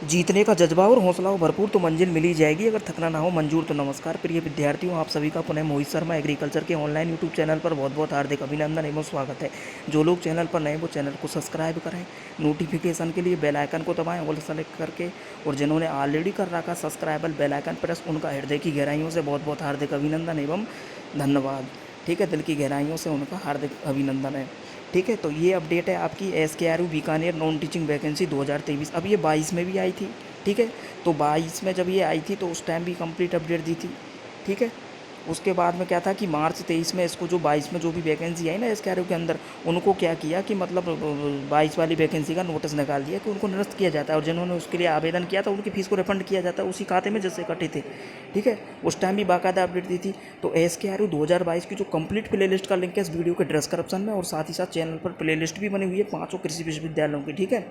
जीतने का जज्बा और हौसला हो भरपूर तो मंजिल मिल ही जाएगी, अगर थकना ना हो मंजूर। तो नमस्कार प्रिय विद्यार्थियों, आप सभी का पुनः मोहित शर्मा एग्रीकल्चर के ऑनलाइन यूट्यूब चैनल पर बहुत बहुत हार्दिक अभिनंदन एवं स्वागत है। जो लोग चैनल पर नए वो चैनल को सब्सक्राइब करें, नोटिफिकेशन के लिए बेल आइकन को दबाएं ऑल सेलेक्ट करके, और जिन्होंने ऑलरेडी कर रखा सब्सक्राइबल बेल आइकन प्रेस, उनका हृदय की गहराइयों से बहुत बहुत हार्दिक अभिनंदन एवं धन्यवाद। ठीक है, दिल की गहराइयों से उनका हार्दिक अभिनंदन है। ठीक है, तो ये अपडेट है आपकी SKRU Bikaner non teaching vacancy 2023। अब ये 22 में भी आई थी। ठीक है, तो 22 में जब ये आई थी तो उस टाइम भी कंप्लीट अपडेट दी थी। ठीक है, उसके बाद में क्या था कि मार्च 23 में इसको जो 22 में जो भी वैकेंसी आई ना SKRU के अंदर, उनको क्या किया कि मतलब 22 वाली वैकेंसी का नोटिस निकाल दिया कि उनको निरस्त किया जाता है, और जिन्होंने उसके लिए आवेदन किया था उनकी फीस को रिफंड किया जाता है उसी खाते में जिससे कटे थे। ठीक है, उस टाइम भी बाकायदा अपडेट दी थी। तो SKRU 2022 की जो कंप्लीट प्ले लिस्ट का लिंक है इस वीडियो के डिस्क्रिप्शन में, और साथ ही साथ चैनल पर प्ले लिस्ट भी बनी हुई है 5 कृषि विश्वविद्यालयों की। ठीक है,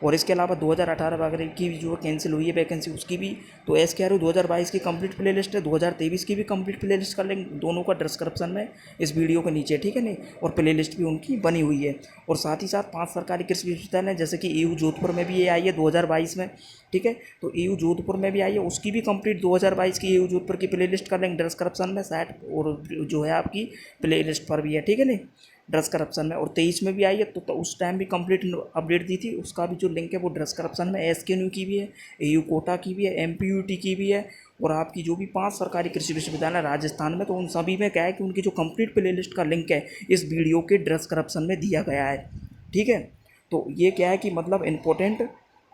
और इसके अलावा 2018 वगैरह की जो कैंसिल हुई है वैकेंसी उसकी भी। तो SKRU 2022 की कंप्लीट प्ले लिस्ट है, 2023 की भी कंप्लीट प्ले लिस्ट का लिंक दोनों का डिस्क्रिप्शन में इस वीडियो के नीचे। ठीक है नहीं, और प्ले लिस्ट भी उनकी बनी हुई है। और साथ ही साथ 5 सरकारी कृषि विश्वविद्यालय जैसे कि EU जोधपुर में भी ये आई है 2022 में। ठीक है, तो EU जोधपुर में भी आई है, उसकी भी कंप्लीट 2022 की EU जोधपुर की प्ले लिस्ट का लिंक डिस्क्रिप्शन में शायद, और जो है आपकी प्ले लिस्ट पर भी है। ठीक है नहीं, डिस्क्रिप्शन में। और 23 में भी आई है, तो उस टाइम भी कंप्लीट अपडेट दी थी, उसका भी जो लिंक है वो डिस्क्रिप्शन में। SKNU की भी है, AU कोटा की भी है, MPUT की भी है, और आपकी जो भी 5 सरकारी कृषि विश्वविद्यालय राजस्थान में, तो उन सभी में क्या है कि उनकी जो कंप्लीट प्ले लिस्ट का लिंक है इस वीडियो के डिस्क्रिप्शन में दिया गया है। ठीक है, तो ये क्या है कि मतलब इम्पोर्टेंट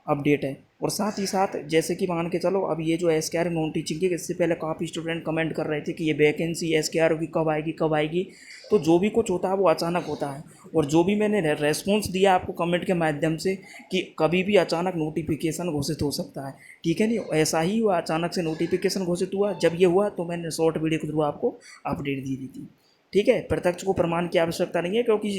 अपडेट है। और साथ ही साथ जैसे कि मान के चलो, अब ये जो SKRU नॉन टीचिंग की, इससे पहले काफ़ी स्टूडेंट कमेंट कर रहे थे कि ये वैकेंसी SKRU की कब आएगी कब आएगी। तो जो भी कुछ होता है वो अचानक होता है, और जो भी मैंने रेस्पॉन्स दिया आपको कमेंट के माध्यम से कि कभी भी अचानक नोटिफिकेशन घोषित हो सकता है। ठीक है नहीं, ऐसा ही हुआ, अचानक से नोटिफिकेशन घोषित हुआ। जब ये हुआ तो मैंने शॉर्ट वीडियो के थ्रू आपको अपडेट दी थी। ठीक है, प्रत्यक्ष को प्रमाण की आवश्यकता नहीं है, क्योंकि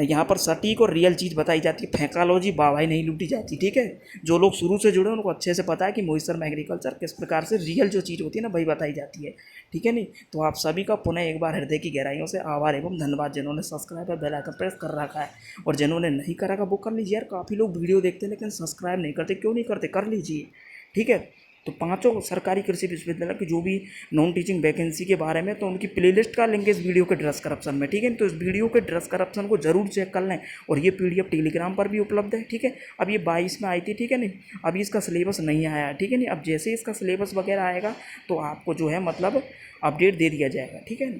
यहाँ पर सटीक और रियल चीज़ बताई जाती है, फेंकालॉजी वाहवाही नहीं लूटी जाती। ठीक है, जो लोग शुरू से जुड़े हैं उनको अच्छे से पता है कि मोहित शर्मा एग्रीकल्चर किस प्रकार से रियल जो चीज़ होती है ना वही बताई जाती है। ठीक है नहीं, तो आप सभी का पुनः एक बार हृदय की गहराइयों से आभार एवं धन्यवाद, जिन्होंने सब्सक्राइब और बेल आइकन प्रेस कर रखा है, और जिन्होंने नहीं करा का वो कर लीजिए यार। काफ़ी लोग वीडियो देखते हैं लेकिन सब्सक्राइब नहीं करते, क्यों नहीं करते? कर लीजिए। ठीक है, तो 5 सरकारी कृषि विश्वविद्यालय की जो भी नॉन टीचिंग वैकेंसी के बारे में, तो उनकी प्लेलिस्ट का लिंक इस वीडियो के डिस्क्रिप्शन में। ठीक है, तो इस वीडियो के डिस्क्रिप्शन को जरूर चेक कर लें, और ये PDF टेलीग्राम पर भी उपलब्ध है। ठीक है, अब ये 22 में आई थी। ठीक है नहीं, अभी इसका सिलेबस नहीं आया है। ठीक है नहीं, अब जैसे ही इसका सिलेबस वगैरह आएगा तो आपको जो है मतलब अपडेट दे दिया जाएगा। ठीक है,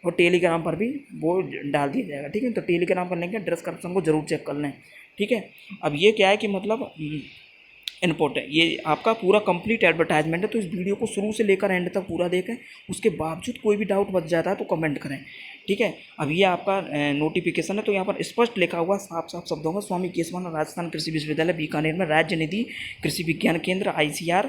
और टेलीग्राम पर भी वो डाल दिया जाएगा। ठीक है, तो टेलीग्राम का लिंक है, डिस्क्रिप्शन को जरूर चेक कर लें। ठीक है, अब ये क्या है कि मतलब इम्पोर्टेंट, ये आपका पूरा कंप्लीट एडवर्टाइजमेंट है, तो इस वीडियो को शुरू से लेकर एंड तक पूरा देखें। उसके बावजूद कोई भी डाउट बच जाता है तो कमेंट करें। ठीक है, अब ये आपका नोटिफिकेशन है, तो यहाँ पर स्पष्ट लिखा हुआ साफ साफ शब्दों में, स्वामी केशवानंद राजस्थान कृषि विश्वविद्यालय बीकानेर में राज्य निधि कृषि विज्ञान केंद्र ICR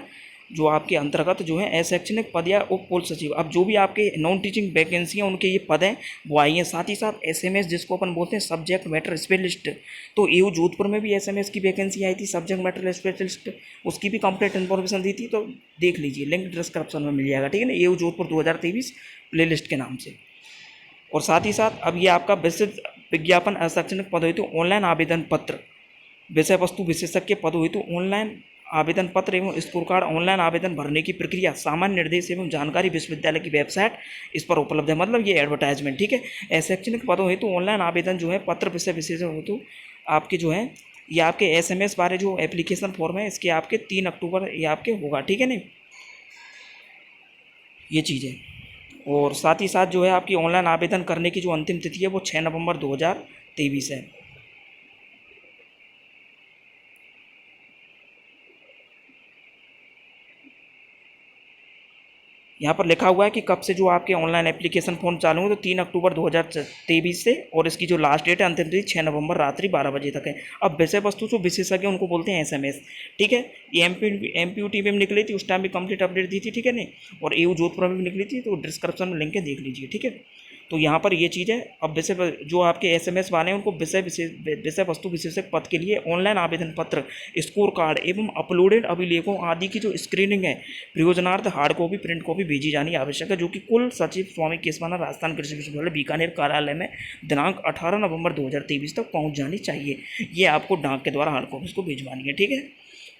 जो आपके अंतर्गत जो है अशैक्षणिक पद या उप कुल सचिव। अब जो भी आपके नॉन टीचिंग वैकेंसी हैं उनके ये पद हैं वो आई हैं। साथ ही साथ SMS जिसको अपन बोलते हैं सब्जेक्ट मैटर स्पेशलिस्ट, तो EU जोधपुर में भी SMS की वैकेंसी आई थी सब्जेक्ट मैटर स्पेशलिस्ट, उसकी भी कंप्लीट इन्फॉर्मेशन दी थी, तो देख लीजिए, लिंक डिस्क्रिप्शन में मिल जाएगा। ठीक है ना, EU जोधपुर 2023 प्ले लिस्ट के नाम से। और साथ ही साथ अब ये आपका विस्तृत विज्ञापन अशैक्षणिक पद हेतु ऑनलाइन आवेदन पत्र, विषय वस्तु विशेषज्ञ पद हेतु ऑनलाइन आवेदन पत्र एवं स्कोर कार्ड, ऑनलाइन आवेदन भरने की प्रक्रिया, सामान्य निर्देश एवं जानकारी विश्वविद्यालय की वेबसाइट इस पर उपलब्ध है। मतलब ये एडवर्टाइजमेंट। ठीक है, शैक्षणिक पदों हेतु ऑनलाइन आवेदन जो है पत्र विषय विशेषज्ञ हेतु आपके जो है ये आपके SMS बारे जो एप्लीकेशन फॉर्म है इसके आपके 3 अक्टूबर ये आपके होगा। ठीक है नहीं, ये चीज़ है। और साथ ही साथ जो है आपकी ऑनलाइन आवेदन करने की जो अंतिम तिथि है वो 6 नवंबर 2023 है। यहाँ पर लिखा हुआ है कि कब से जो आपके ऑनलाइन एप्लीकेशन फॉर्म चालू है, तो 3 अक्टूबर 2023 से, और इसकी जो लास्ट डेट है अंतिम तिथि 6 नवंबर रात्रि 12 बजे तक है। अब विषय वस्तु जो विशेषज्ञ उनको बोलते हैं SMS। ठीक है, ये MPUT में निकली थी, उस टाइम भी कंप्लीट अपडेट दी थी। ठीक है नहीं, और EU जोधपुर में भी निकली थी, तो डिस्क्रिप्शन में लिंक है, देख लीजिए। ठीक है, तो यहाँ पर ये चीज़ है। अब जो आपके एसएमएस वाले हैं उनको विषय वस्तु विशेषज्ञ पद के लिए ऑनलाइन आवेदन पत्र, स्कोर कार्ड एवं अपलोडेड अभिलेखों आदि की जो स्क्रीनिंग है प्रयोजनार्थ हार्ड कॉपी प्रिंट कॉपी भेजी जानी आवश्यक है, जो कि कुल सचिव स्वामी केशवानंद राजस्थान कृषि विश्वविद्यालय बीकानेर कार्यालय में दिनांक 18 नवंबर 2023 तक पहुँच जानी चाहिए। ये आपको डाक के द्वारा हार्ड कॉपीज को भिजवानी है, ठीक है।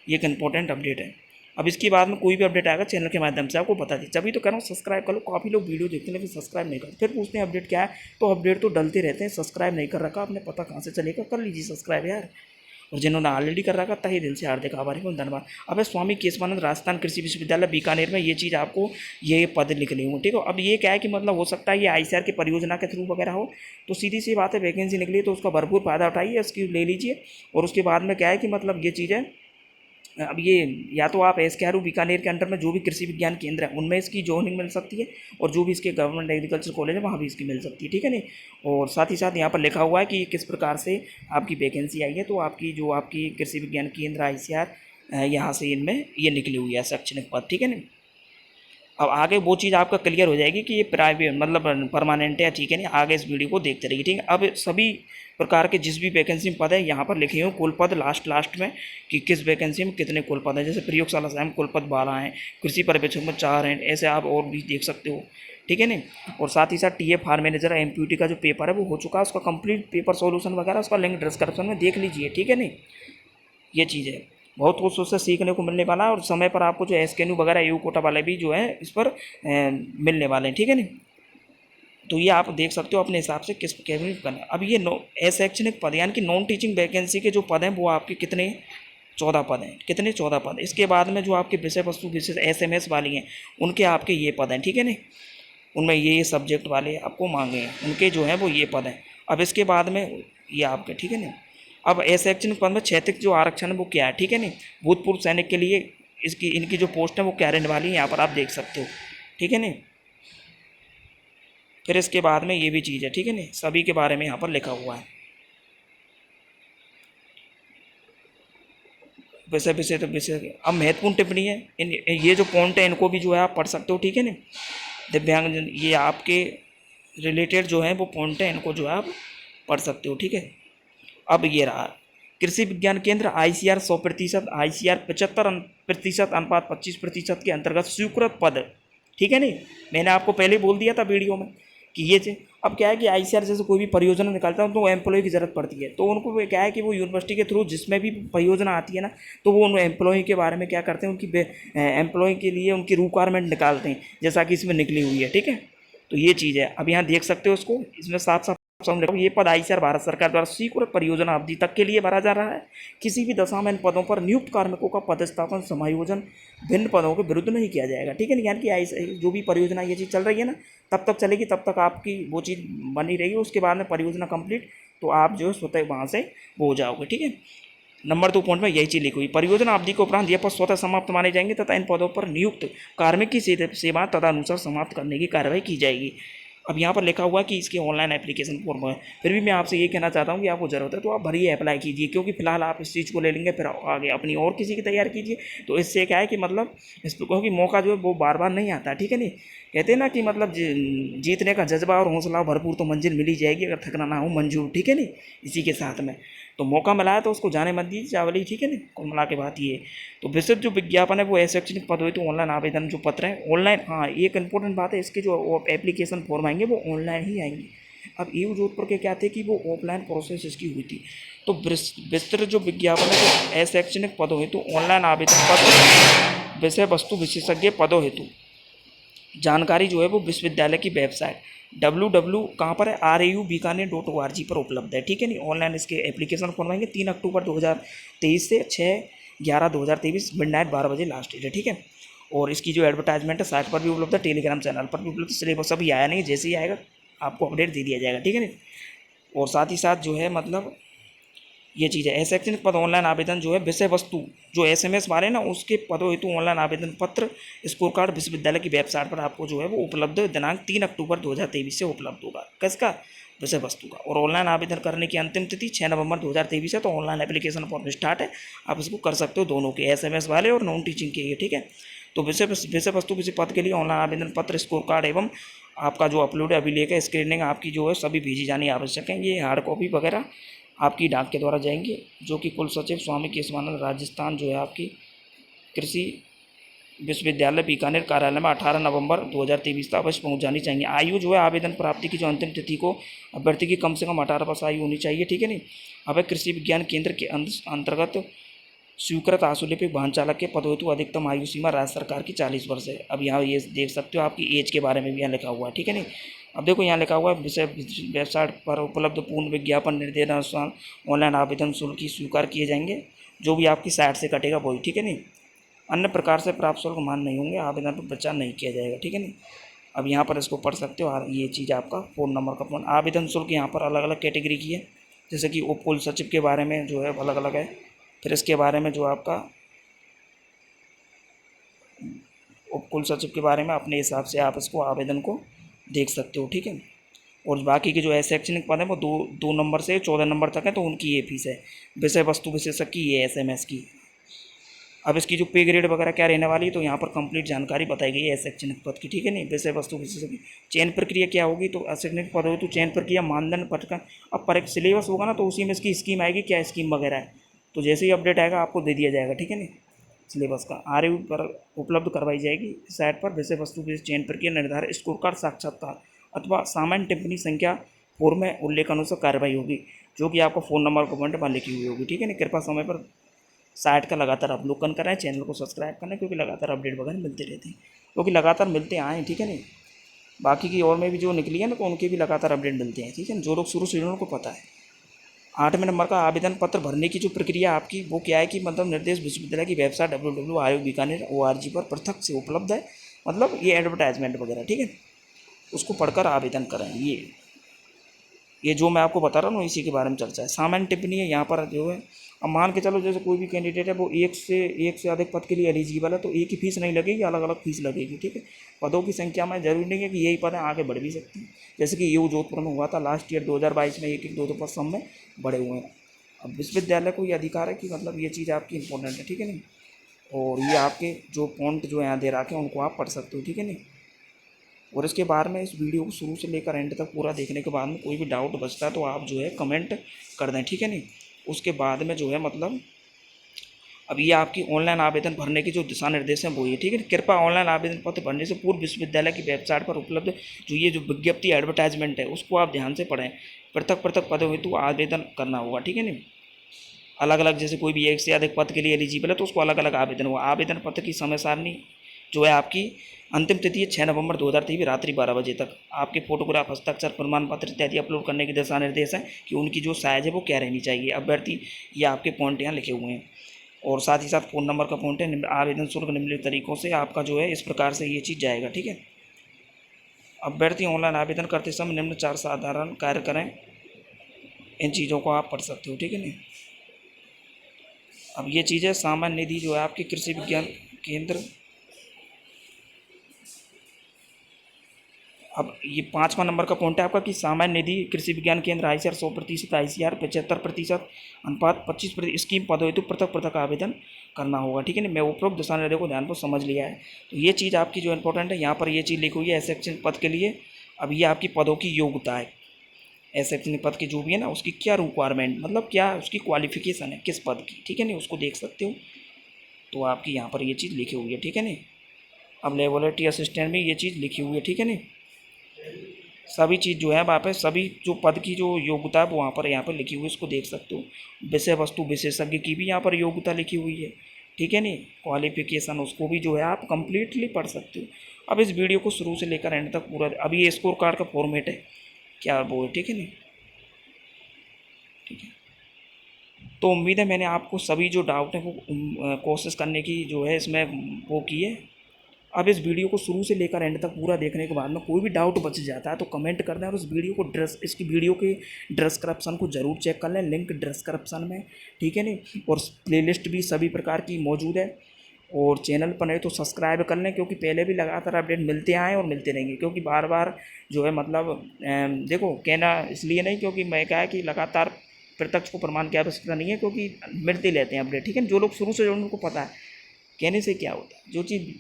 ये एक इंपॉर्टेंट अपडेट है। अब इसके बाद में कोई भी अपडेट आएगा चैनल के माध्यम से आपको बता दी। तभी तो कह रहा हूँ सब्सक्राइब कर लो। काफ़ी लोग वीडियो देखते हैं लेकिन सब्सक्राइब नहीं करते, फिर पूछते हैं अपडेट क्या है। तो अपडेट तो डलते रहते हैं, सब्सक्राइब नहीं कर रखा आपने, पता कहाँ से चलेगा। कर लीजिए सब्सक्राइब यार। और जिन्होंने ऑलरेडी कर रखा तहे दिल से हार्दिक आभारी हूँ, धन्यवाद। अब स्वामी केशवानंद राजस्थान कृषि विश्वविद्यालय बीकानेर में ये चीज़ आपको ये पद निकले होंगे, ठीक है। अब ये क्या है कि मतलब हो सकता है ये आईसीआर की परियोजना के थ्रू वगैरह हो, तो सीधी सी बात है वैकेंसी निकली तो उसका भरपूर फायदा उठाइए, इसकी ले लीजिए। और उसके बाद में क्या है कि मतलब ये चीज़ है, अब ये या तो आप एसकेआरयू बीकानेर के अंडर में जो भी कृषि विज्ञान केंद्र है उनमें इसकी जॉइनिंग मिल सकती है, और जो भी इसके गवर्नमेंट एग्रीकल्चर कॉलेज है वहाँ भी इसकी मिल सकती है, ठीक है नहीं। और साथ ही साथ यहाँ पर लिखा हुआ है कि किस प्रकार से आपकी वैकेंसी आई है। तो आपकी जो आपकी कृषि विज्ञान केंद्र आईसीआर यहाँ से इनमें ये निकली हुई है शैक्षणिक पद, ठीक है नहीं। अब आगे वो चीज़ आपका क्लियर हो जाएगी कि ये प्राइवेट मतलब परमानेंट है, ठीक है नहीं। आगे इस वीडियो को देखते रहिए, ठीक है। अब सभी प्रकार के जिस भी वैकेंसी में पद है यहाँ पर लिखे हुए कुल पद लास्ट में कि किस वैकेंसी में कितने कुल पद हैं। जैसे प्रयोगशाला सहायक में कुल पद 12 हैं, कृषि पर्यवेक्षक में 4 हैं, ऐसे आप और भी देख सकते हो, ठीक है नहीं। और साथ ही साथ टीए फार्म मैनेजर एमपीयूटी का जो पेपर है वो हो चुका है, उसका कंप्लीट पेपर सॉल्यूशन वगैरह उसका लिंक डिस्क्रिप्शन में देख लीजिए, ठीक है नहीं। ये चीज़ है, बहुत कुछ उससे सीखने को मिलने वाला है। और समय पर आपको जो एसकेएनयू वगैरह यू कोटा वाले भी जो है इस पर मिलने वाले हैं, ठीक है नहीं। तो ये आप देख सकते हो अपने हिसाब से किस कैबिनेट करना है। अब ये अशैक्षणिक पद यानी कि नॉन टीचिंग वैकेंसी के जो पद हैं वो आपके कितने 14 पद हैं, कितने 14 पद। इसके बाद में जो आपके विषय वस्तु विशेष एसएमएस वाली हैं उनके आपके ये पद हैं, ठीक है नहीं। उनमें ये सब्जेक्ट वाले आपको मांगे हैं उनके जो हैं वो ये पद हैं। अब इसके बाद में ये आपके, ठीक है नहीं। अब अशैक्षणिक पद में क्षैतिज जो आरक्षण है वो क्या है, ठीक है नहीं। भूतपूर्व सैनिक के लिए इनकी जो पोस्ट है वो क्या रहने वाली है यहाँ पर आप देख सकते हो, ठीक है नहीं। फिर इसके बाद में ये भी चीज़ है, ठीक है नहीं, सभी के बारे में यहाँ पर लिखा हुआ है। विषय तो विषय। अब महत्वपूर्ण टिप्पणी है, ये जो पॉइंट है इनको भी जो है आप पढ़ सकते हो, ठीक है नहीं। दिव्यांगजन ये आपके रिलेटेड जो है वो पॉइंट है, इनको जो है आप पढ़ सकते हो, ठीक है। अब ये रहा कृषि विज्ञान केंद्र आईसीआर 100%, आईसीआर 75% अनुपात 25% के अंतर्गत स्वीकृत पद, ठीक है नहीं। मैंने आपको पहले बोल दिया था वीडियो में कि ये थे। अब क्या है कि आईसीआर जैसे कोई भी परियोजना निकालता है तो एम्प्लॉय की ज़रूरत पड़ती है, तो उनको क्या है कि वो यूनिवर्सिटी के थ्रू जिसमें भी परियोजना आती है ना, तो वो उन एम्प्लॉय के बारे में क्या करते हैं, उनकी एम्प्लॉय के लिए उनकी रिक्वायरमेंट निकालते हैं, जैसा कि इसमें निकली हुई है, ठीक है। तो ये चीज़ है, अब यहाँ देख सकते हो उसको, इसमें साफ साफ ये पद आईसीआर भारत सरकार द्वारा स्वीकृत परियोजना अवधि तक के लिए भरा जा रहा है। किसी भी दशा में इन पदों पर नियुक्त कार्मिकों का पदस्थापन समायोजन भिन्न पदों के विरुद्ध नहीं किया जाएगा, ठीक है। यानी कि जो भी परियोजना ये चीज़ चल रही है ना तब तक चलेगी, तब तक आपकी वो चीज़ बनी रहेगी। उसके बाद में परियोजना कंप्लीट तो आप जो है स्वतः वहाँ से वो हो जाओगे, ठीक है। नंबर 2 पॉइंट में यही चीज़ लिखी हुई, परियोजना अवधि के उपरांत ये पद स्वतः समाप्त माने जाएंगे तथा इन पदों पर नियुक्त कार्मिक की सेवा तदनुसार समाप्त करने की कार्रवाई की जाएगी। अब यहाँ पर लिखा हुआ है कि इसके ऑनलाइन एप्लीकेशन फॉर्म है। फिर भी मैं आपसे ये कहना चाहता हूँ कि आपको ज़रूरत है तो आप भरिए, अप्लाई कीजिए, क्योंकि फिलहाल आप इस चीज़ को ले लेंगे फिर आगे अपनी और किसी की तैयार कीजिए। तो इससे क्या है कि मतलब इस क्योंकि मौका जो है वो बार बार नहीं आता, ठीक है नहीं। कहते हैं ना कि मतलब जीतने का जज्बा और हौसला भरपूर तो मंजिल मिल ही जाएगी, अगर थकना ना हो मंजूर, ठीक है नहीं। इसी के साथ में तो मौका मिला है तो उसको जाने मत दीजिए चावली, ठीक है ना। कुल मिला के बात ये तो विस्तृत जो विज्ञापन है वो अशैक्षणिक पद हुए तो ऑनलाइन आवेदन जो पत्र है ऑनलाइन, हाँ एक इंपॉर्टेंट बात है, इसके जो एप्लीकेशन फॉर्म आएंगे वो ऑनलाइन ही आएंगे। अब ईयू जोधपुर के क्या थे कि वो ऑफलाइन प्रोसेस इसकी हुई थी। तो विस्तृत जो विज्ञापन है वो अशैक्षणिक पदों हेतु ऑनलाइन आवेदन पत्र विषय वस्तु विशेषज्ञ पदों हेतु जानकारी जो है वो विश्वविद्यालय की वेबसाइट www कहाँ पर है RAU-Bikaner.org पर उपलब्ध है, ठीक है नहीं। ऑनलाइन इसके एप्लीकेशन फॉर्म आएंगे 3 अक्टूबर 2023 से 6/11/2023 मिडनाइट 12 बजे लास्ट डेट है, ठीक है। और इसकी जो एडवर्टाइजमेंट है साइट पर भी उपलब्ध है, टेलीग्राम चैनल पर भी उपलब्ध है। सिलेबस अभी आया नहीं, जैसे ही आएगा आपको अपडेट दे दिया जाएगा, ठीक है नहीं। और साथ ही साथ जो है मतलब ये चीज़ है अशैक्षणिक पद ऑनलाइन आवेदन जो है विषय वस्तु जो एसएमएस वाले ना उसके पदों हेतु ऑनलाइन आवेदन पत्र स्कोर कार्ड विश्वविद्यालय की वेबसाइट पर आपको जो है वो उपलब्ध दिनांक 3 अक्टूबर 2023 से उपलब्ध होगा। किसका? विषय वस्तु का। और ऑनलाइन आवेदन करने की अंतिम तिथि 6 नवंबर 2023 है। तो ऑनलाइन एप्लीकेशन फॉर्म स्टार्ट है, आप इसको कर सकते हो दोनों के, एसएमएस वाले और नॉन टीचिंग के, ठीक है। तो विषय वस्तु किसी पद के लिए ऑनलाइन आवेदन पत्र स्कोर कार्ड एवं आपका जो अपलोड है अभिलेख है, स्क्रीनिंग आपकी जो है सभी भेजी जानी आवश्यक है। ये हार्ड कॉपी वगैरह आपकी डाक के द्वारा जाएंगे, जो कि कुल सचिव स्वामी केशवानंद राजस्थान जो है आपकी कृषि विश्वविद्यालय बीकानेर कार्यालय में 18 नवंबर 2023 तक अवश्य पहुंच जानी चाहिए। आयु जो है आवेदन प्राप्ति की जो अंतिम तिथि को अभ्यर्थी की कम से कम 18 वर्ष आयु होनी चाहिए, ठीक है नहीं। अब कृषि विज्ञान केंद्र के अंतर्गत स्वीकृत आशुलिपिक वाहन चालक के पद हेतु अधिकतम आयु सीमा राज्य सरकार की 40 वर्ष है। अब यहाँ ये देख सकते हो आपकी एज के बारे में भी यहाँ लिखा हुआ है, ठीक है नहीं। अब देखो यहाँ लिखा हुआ है विषय वेबसाइट पर उपलब्ध पूर्ण विज्ञापन निर्देशानुसार ऑनलाइन आवेदन शुल्क की स्वीकार किए जाएंगे, जो भी आपकी साइट से कटेगा वही, ठीक है नहीं। अन्य प्रकार से प्राप्त शुल्क मान नहीं होंगे, आवेदन पर विचार नहीं किया जाएगा, ठीक है नहीं। अब यहाँ पर इसको पढ़ सकते हो। और ये चीज़ आपका फ़ोन नंबर का फ़ोन आवेदन शुल्क यहाँ पर अलग अलग कैटेगरी की है, जैसे कि उप कुल सचिव के बारे में जो है अलग अलग है। फिर इसके बारे में जो आपका उप कुल सचिव के बारे में अपने हिसाब से आप इसको आवेदन को देख सकते हो, ठीक है। और बाकी के जो शैक्षणिक पद है वो दो नंबर से 14 नंबर तक है, तो उनकी ये फीस है। विषय वस्तु विशेषज्ञ की ये SMS की। अब इसकी जो पे ग्रेड वगैरह क्या रहने वाली है, तो यहाँ पर कंप्लीट जानकारी बताई गई है शैक्षणिक पद की, ठीक है नहीं। विषय वस्तु विशेषज्ञ चयन प्रक्रिया क्या होगी, तो शैक्षणिक पद हो तो चयन प्रक्रिया मानदंड पद का अब पर एक सिलेबस होगा ना, तो उसी में इसकी स्कीम आएगी, क्या स्कीम वगैरह है, तो जैसे ही अपडेट आएगा आपको दे दिया जाएगा, ठीक है नहीं। सिलेबस का RU पर उपलब्ध करवाई जाएगी साइट पर। विषय वस्तु चयन प्रक्रिया निर्धारित स्कोर कार्ड साक्षात्कार अथवा सामान्य टिप्पणी संख्या 4 में उल्लेख अनुसार कार्रवाई होगी, जो कि आपका फ़ोन नंबर कमेंट पर लिखी हुई होगी, ठीक है नहीं। कृपया समय पर साइट का लगातार अवलोकन करें, चैनल को सब्सक्राइब करें, क्योंकि लगातार अपडेट वगैरह मिलते रहते हैं, क्योंकि लगातार मिलते आए, ठीक है नहीं। बाकी की और में भी जो निकली है ना, तो उनके भी लगातार अपडेट मिलते हैं, ठीक है। जो लोग शुरू से उनको पता है। 8वें नंबर का आवेदन पत्र भरने की जो प्रक्रिया आपकी वो क्या है कि मतलब निर्देश विश्वविद्यालय की वेबसाइट www.ayugbikaner.org पर पृथक से उपलब्ध है, मतलब ये एडवर्टाइजमेंट वगैरह, ठीक है। उसको पढ़कर आवेदन करें। ये जो मैं आपको बता रहा हूँ इसी के बारे में चर्चा है। सामान्य टिप्पणी है यहाँ पर जो है, अब मान के चलो जैसे कोई भी कैंडिडेट है वो एक से अधिक पद के लिए एलिजिबल है, तो एक ही फीस नहीं लगेगी, अलग अलग फीस लगेगी, ठीक है। पदों की संख्या में जरूरी नहीं है कि यही पद है, आगे बढ़ भी सकती है, जैसे कि यू जोधपुर में हुआ था लास्ट ईयर 2022 में, एक दो पद सब में बढ़े हुए हैं। अब विश्वविद्यालय को ये अधिकार है कि मतलब ये चीज़ आपकी इंपॉर्टेंट है, ठीक है नहीं। और ये आपके जो पॉइंट जो यहाँ दे रखे हैं उनको आप पढ़ सकते हो, ठीक है नहीं। और इसके बाद में इस वीडियो को शुरू से लेकर एंड तक पूरा देखने के बाद में कोई भी डाउट बचता है तो आप जो है कमेंट कर दें, ठीक है नहीं। उसके बाद में जो है मतलब अब ये आपकी ऑनलाइन आवेदन भरने की जो दिशा निर्देश हैं वो ये, ठीक है। कृपया ऑनलाइन आवेदन पत्र भरने से पूर्व विश्वविद्यालय की वेबसाइट पर उपलब्ध जो ये जो विज्ञप्ति एडवर्टाइजमेंट है उसको आप ध्यान से पढ़ें। पृथक पृथक पदों हेतु आवेदन करना होगा, ठीक है नहीं। अलग अलग जैसे कोई भी एक से अधिक पद के लिए एलिजिबल है तो उसको अलग अलग आवेदन हुआ। आवेदन पत्र की समय सारणी जो है आपकी अंतिम तिथि है 6 नवंबर 2023 रात्रि 12 बजे तक। आपके फोटोग्राफ, हस्ताक्षर, प्रमाण पत्र इत्यादि अपलोड करने के दिशा निर्देश हैं कि उनकी जो साइज है वो क्या रहनी चाहिए। अभ्यर्थी ये आपके पॉइंट यहाँ लिखे हुए हैं, और साथ ही साथ फ़ोन नंबर का पॉइंट है। आवेदन शुल्क निम्नलिखित तरीकों से आपका जो है इस प्रकार से ये चीज़ जाएगा, ठीक है। अभ्यर्थी ऑनलाइन आवेदन करते समय निम्न 4 साधारण कार्य करें, इन चीज़ों को आप पढ़ सकते हो, ठीक है नहीं। अब ये चीज़ है सामान्य निधि जो है आपकी कृषि विज्ञान केंद्र। अब ये 5वां नंबर का पॉइंट है आपका कि सामान्य निधि कृषि विज्ञान केंद्र ICR 100%, ICR 75% अनुपात 25% स्कीम पदों हेतु पृथक पृथक आवेदन करना होगा, ठीक है ना। मैं उपरोक्त दिशा निर्देशों को ध्यान पर समझ लिया है, तो ये चीज़ आपकी जो इंपॉर्टेंट है यहाँ पर ये चीज़ लिखी हुई है शैक्षणिक पद के लिए। अब ये आपकी पदों की योग्यता है, शैक्षणिक पद की जो भी है ना उसकी क्या रिक्वायरमेंट, मतलब क्या उसकी क्वालिफिकेशन है किस पद की, ठीक है नहीं, उसको देख सकते हो। तो आपकी यहाँ पर ये चीज़ लिखी हुई है, ठीक है नहीं। अब लेबोरेटरी असिस्टेंट में ये चीज़ लिखी हुई है, ठीक है नहीं। सभी चीज़ जो है वहाँ पे सभी जो पद की जो योग्यता है वो वहाँ पर लिखी हुई है, इसको देख सकते हो। विषय वस्तु विशेषज्ञ की भी यहाँ पर योग्यता लिखी हुई है, ठीक है नहीं। क्वालिफिकेशन उसको भी जो है आप कंप्लीटली पढ़ सकते हो। अब इस वीडियो को शुरू से लेकर एंड तक पूरा, अभी ये स्कोर कार्ड का फॉर्मेट है क्या वो है, ठीक है नहीं, ठीक है। तो उम्मीद है मैंने आपको सभी जो डाउट है वो कोशिश करने की जो है इसमें वो की है। अब इस वीडियो को शुरू से लेकर एंड तक पूरा देखने के बाद में कोई भी डाउट बच जाता है तो कमेंट कर दें, और इस वीडियो को इसकी वीडियो के डिस्क्रिप्शन को ज़रूर चेक कर लें, लिंक डिस्क्रिप्शन में, ठीक है नहीं। और प्लेलिस्ट भी सभी प्रकार की मौजूद है, और चैनल पर नहीं तो सब्सक्राइब कर लें, क्योंकि पहले भी लगातार अपडेट मिलते आए और मिलते रहेंगे। क्योंकि बार बार जो है मतलब देखो कहना इसलिए नहीं, क्योंकि मैं क्या है कि लगातार प्रत्यक्ष को प्रमाण की आवश्यकता नहीं है, क्योंकि मिलते रहते हैं अपडेट, ठीक है। जो लोग शुरू से जो उनको पता है कहने से क्या होता है, जो चीज़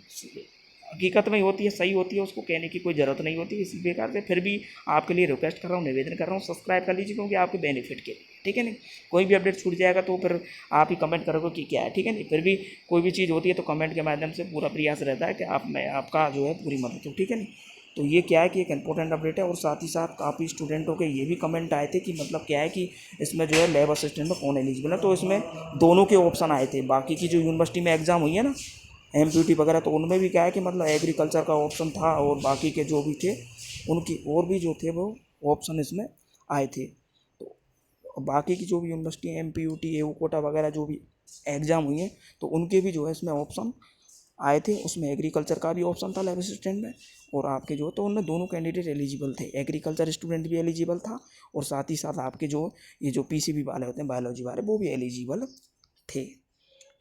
हकीकत में होती है, सही होती है, उसको कहने की कोई ज़रूरत नहीं होती। इसी प्रकार से फिर भी आपके लिए रिक्वेस्ट कर रहा हूँ, निवेदन कर रहा हूँ, सब्सक्राइब कर लीजिए क्योंकि आपके बेनिफिट के लिए, ठीक है नहीं। कोई भी अपडेट छूट जाएगा तो फिर आप ही कमेंट करोगे कि क्या है, ठीक है नहीं। फिर भी कोई भी चीज़ होती है तो कमेंट के माध्यम से पूरा प्रयास रहता है कि मैं आपका जो है पूरी मदद हो, ठीक है नहीं। तो ये क्या है कि एक इंपॉर्टेंट अपडेट है। और साथ ही साथ काफ़ी स्टूडेंटों के ये भी कमेंट आए थे कि मतलब क्या है कि इसमें जो है लैब असिस्टेंट में कौन एलिजिबल है। तो इसमें दोनों के ऑप्शन आए थे। बाकी की जो यूनिवर्सिटी में एग्ज़ाम हुई है ना, एमपीटी वगैरह, तो उनमें भी क्या है कि मतलब एग्रीकल्चर का ऑप्शन था और बाकी के जो भी थे उनकी और भी जो थे वो ऑप्शन इसमें आए थे। तो बाकी की जो भी university M P U T AU Kota वगैरह जो भी एग्ज़ाम हुई हैं तो उनके भी जो है इसमें ऑप्शन आए थे। उसमें एग्रीकल्चर का भी ऑप्शन था लैब असिस्टेंट में, और आपके जो तो उनमें दोनों कैंडिडेट एलिजिबल थे। एग्रीकल्चर स्टूडेंट भी एलिजिबल था और साथ ही साथ आपके जो ये जो पीसीबी वाले होते हैं बायोलॉजी वाले वो भी एलिजिबल थे,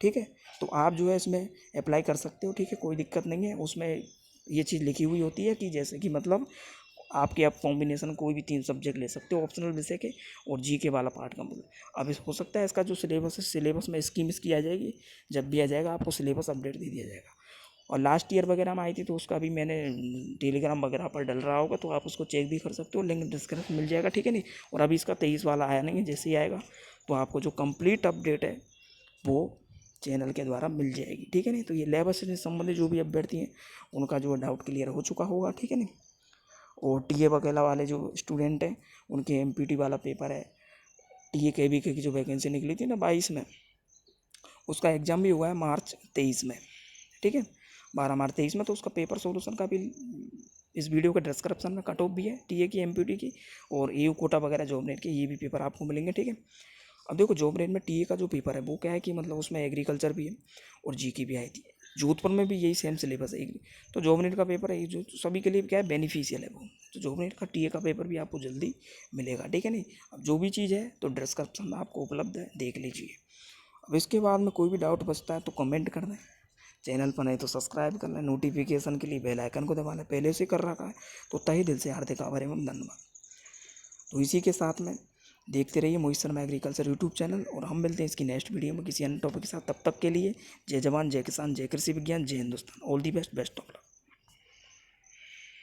ठीक है। तो आप जो है इसमें अप्लाई कर सकते हो, ठीक है, कोई दिक्कत नहीं है। उसमें ये चीज़ लिखी हुई होती है कि जैसे कि मतलब आपके आप कॉम्बिनेशन कोई भी 3 सब्जेक्ट ले सकते हो ऑप्शनल विषय के, और जीके वाला पार्ट का मतलब अब हो सकता है इसका जो सिलेबस है, सिलेबस में स्कीम इसकी आ जाएगी। जब भी आ जाएगा आपको सिलेबस अपडेट दे दिया जाएगा। और लास्ट ईयर वगैरह में आई थी तो उसका भी मैंने टेलीग्राम वगैरह पर डल रहा होगा, तो आप उसको चेक भी कर सकते हो, लिंक डिस्क्रिप्शन मिल जाएगा, ठीक है नहीं। और अभी इसका 23 वाला आया नहीं है, जैसे ही आएगा तो आपको जो कंप्लीट अपडेट है वो चैनल के द्वारा मिल जाएगी, ठीक है नहीं। तो ये लैब असिस्टेंट से संबंधित जो भी अभ्यर्थी हैं उनका जो है डाउट क्लियर हो चुका होगा, ठीक है नहीं। और टीए वगैरह वाले जो स्टूडेंट हैं उनके एमपीटी वाला पेपर है, टीए केवीके की जो वैकेंसी निकली थी ना 22 में, उसका एग्ज़ाम भी हुआ है मार्च 23 में, ठीक है, 12 मार्च 23 में। तो उसका पेपर सोल्यूशन का भी इस वीडियो के डिस्क्रिप्शन में कट ऑफ भी है, टीए की एमपीटी की और एयू कोटा वगैरह जॉब नेट के ये भी पेपर आपको मिलेंगे, ठीक है। अब देखो जॉब नेट में टीए का जो पेपर है वो क्या है कि मतलब उसमें एग्रीकल्चर भी है और जीके भी आई थी। जोधपुर में भी यही सेम सिलेबस है। तो जॉब नेट का पेपर है जो सभी के लिए क्या है बेनिफिशियल है वो। तो जॉब नेट का टीए का पेपर भी आपको जल्दी मिलेगा, ठीक है नहीं। अब जो भी चीज़ है तो डिस्क्रिप्शन में आपको उपलब्ध है, देख लीजिए। अब इसके बाद में कोई भी डाउट बचता है तो कमेंट कर दें, चैनल पर नहीं तो सब्सक्राइब कर लें, नोटिफिकेशन के लिए बेल आइकन को दबा लें, पहले से कर रखा है तो तहे दिल से हार्दिक आभार एवं धन्यवाद। तो इसी के साथ में देखते रहिए Mohit Sharma agriculture YouTube channel, और हम मिलते हैं इसकी नेक्स्ट वीडियो में किसी अन्य टॉपिक के साथ। तब तक के लिए जय जवान, जय किसान, जय कृषि विज्ञान, जय Hindustan. All the best, best of luck.